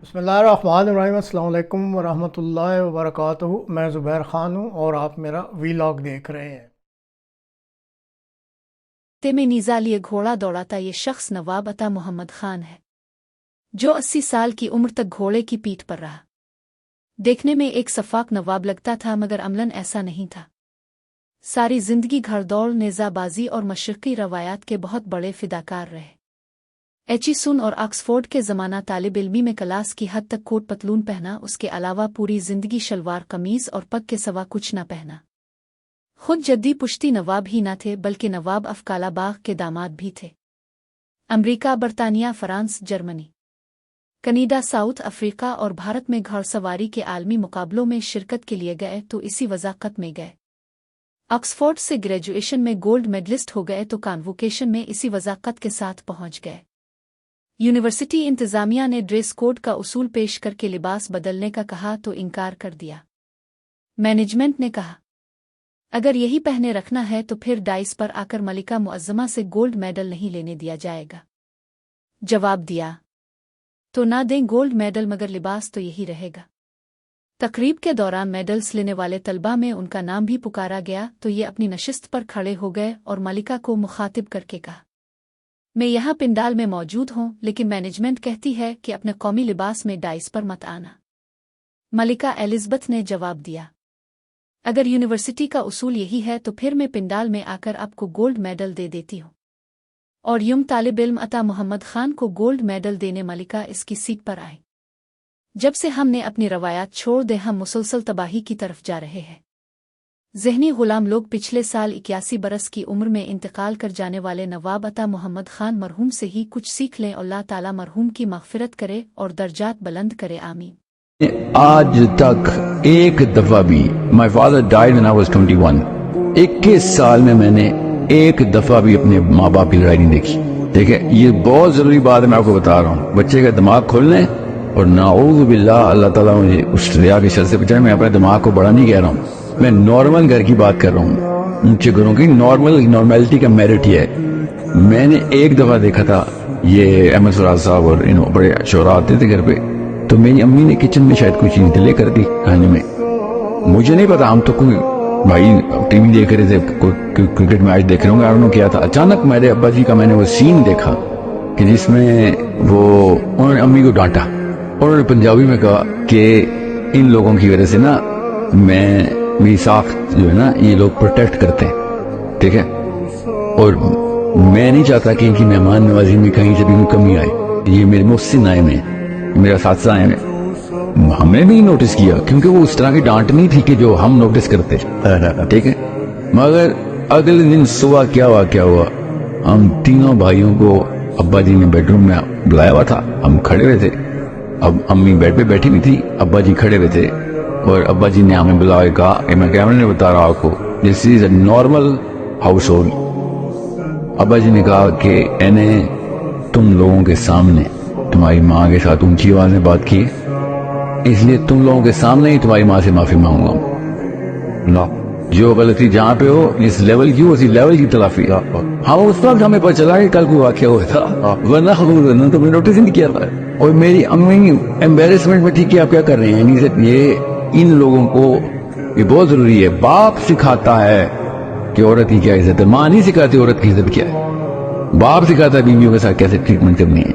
بسم اللہ الرحمن الرحیم۔ السلام علیکم ورحمۃ اللہ وبرکاتہ۔ میں زبیر خان ہوں اور آپ میرا ویلاگ دیکھ رہے ہیں۔ میں نیزا لیے گھوڑا دوڑاتا یہ شخص نواب عطا محمد خان ہے، جو 80 سال کی عمر تک گھوڑے کی پیٹھ پر رہا۔ دیکھنے میں ایک شفاق نواب لگتا تھا، مگر عملاً ایسا نہیں تھا۔ ساری زندگی گھڑ دوڑ، نیزہ بازی اور مشرقی روایات کے بہت بڑے فداکار رہے۔ ایچیسون اور آکسفورڈ کے زمانہ طالب علمی میں کلاس کی حد تک کوٹ پتلون پہنا، اس کے علاوہ پوری زندگی شلوار قمیض اور پگ کے سوا کچھ نہ پہنا۔ خود جدی پشتی نواب ہی نہ تھے بلکہ نواب آف کالا باغ کے داماد بھی تھے۔ امریکہ، برطانیہ، France, Germany, Canada, South Africa اور بھارت میں گھڑ سواری کے عالمی مقابلوں میں شرکت کے لیے گئے تو اسی وضاقت میں گئے۔ آکسفورڈ سے گریجویشن میں گولڈ میڈلسٹ ہو گئے تو کانووکیشن میں اسی وضاقت کے ساتھ پہنچ گئے۔ یونیورسٹی انتظامیہ نے ڈریس کوڈ کا اصول پیش کر کے لباس بدلنے کا کہا تو انکار کر دیا۔ مینجمنٹ نے کہا اگر یہی پہنے رکھنا ہے تو پھر ڈائس پر آ کر ملکہ معظمہ سے گولڈ میڈل نہیں لینے دیا جائے گا۔ جواب دیا تو نہ دیں گولڈ میڈل، مگر لباس تو یہی رہے گا۔ تقریب کے دوران میڈلز لینے والے طلباء میں ان کا نام بھی پکارا گیا تو یہ اپنی نشست پر کھڑے ہو گئے اور ملکہ کو مخاطب کر کے کہا میں یہاں پنڈال میں موجود ہوں، لیکن مینجمنٹ کہتی ہے کہ اپنے قومی لباس میں ڈائس پر مت آنا۔ ملکہ ایلزبتھ نے جواب دیا اگر یونیورسٹی کا اصول یہی ہے تو پھر میں پنڈال میں آ کر آپ کو گولڈ میڈل دے دیتی ہوں۔ اور یوں طالب علم عطا محمد خان کو گولڈ میڈل دینے ملکہ اس کی سیٹ پر آئے۔ جب سے ہم نے اپنی روایات چھوڑ دے، ہم مسلسل تباہی کی طرف جا رہے ہیں۔ ذہنی غلام لوگ پچھلے سال 81 برس کی عمر میں انتقال کر جانے والے نواب عطا محمد خان مرحوم سے ہی کچھ سیکھ لیں۔ اللہ تعالیٰ مرحوم کی مغفرت کرے اور درجات بلند کرے، آمین۔ آج تک ایک دفعہ بھی my father died when I was 21 21 سال میں نے ایک دفعہ بھی اپنے ماں باپ کی لڑائی نہیں دیکھی۔ دیکھیں، یہ بہت ضروری بات ہے، میں آپ کو بتا رہا ہوں۔ بچے کا دماغ کھولنے اور نعوذ باللہ اللہ تعالیٰ مجھے اس ریا کے شر سے بچائے۔ میں اپنے دماغ کو بڑا نہیں کہہ رہا ہوں، میں نارمل گھر کی بات کر رہا ہوں، اونچے گھروں کی نارملٹی کا میرٹ یہ ہے۔ میں نے ایک دفعہ دیکھا تھا، یہ احمد فراز صاحب اور بڑے شعراء آتے تھے گھر پہ، تو میری امی نے کچن میں شاید کوئی چیز لے کر دی کھانے میں، مجھے نہیں پتا، ہم تو کوئی بھائی ٹی وی دیکھ رہے تھے، کرکٹ میچ دیکھ رہے ہوں گے، انہوں نے کیا تھا۔ اچانک میرے ابا جی کا میں نے وہ سین دیکھا کہ جس میں انہوں نے امی کو ڈانٹا، انہوں نے پنجابی میں کہا کہ ان لوگوں کی وجہ سے نا میری ساخت جو ہے نا یہ لوگ پروٹیکٹ کرتے ہیں، ٹھیک ہے، اور میں نہیں چاہتا کہ ان کی مہمان نوازی میں کہیں سے بھی کمی آئے۔ یہ میرے محسن آئے میں، میرا اساتذہ آئے میں، ہم نے بھی نوٹس کیا کیونکہ وہ اس طرح کی ڈانٹ نہیں تھی کہ جو ہم نوٹس کرتے، ٹھیک ہے۔ مگر اگلے دن صبح کیا واقعہ ہوا، ہم تینوں بھائیوں کو ابا جی نے بیڈ روم میں بلایا ہوا تھا، ہم کھڑے ہوئے تھے، اب امی بیڈ پہ بیٹھی ہوئی تھی، ابا جی کھڑے ہوئے تھے، اور ابا جی نے ہمیں بلا کے کہا کہ میں کیمرے نے بتا رہا آپ کو دس از اے نارمل ہاؤس ہولڈ۔ ابا جی نے کہا کہ تم لوگوں کے سامنے تمہاری ماں کے ساتھ اونچی آواز میں بات کی، اس لیے تم لوگوں کے سامنے ہی تمہاری ماں سے معافی مانگوں گا، جو غلطی جہاں پہ ہو جس لیول کی ہو اسی لیول کی تلافی۔ ہاں اس وقت ہمیں پتہ چلا کہ کل کوئی واقعہ ہوا تھا، ورنہ تو میں نوٹس ہی نہیں کیا تھا۔ اور میری امی ایمبیرسمنٹ میں تھی کہ آپ کیا کر رہے ہیں، یہ ان لوگوں کو یہ بہت ضروری ہے۔ باپ سکھاتا ہے کہ عورت کی کیا عزت ہے، ماں نہیں سکھاتی عورت کی عزت کیا ہے، باپ سکھاتا ہے بیویوں کے ساتھ کیسے ٹریٹمنٹ کرنی ہے۔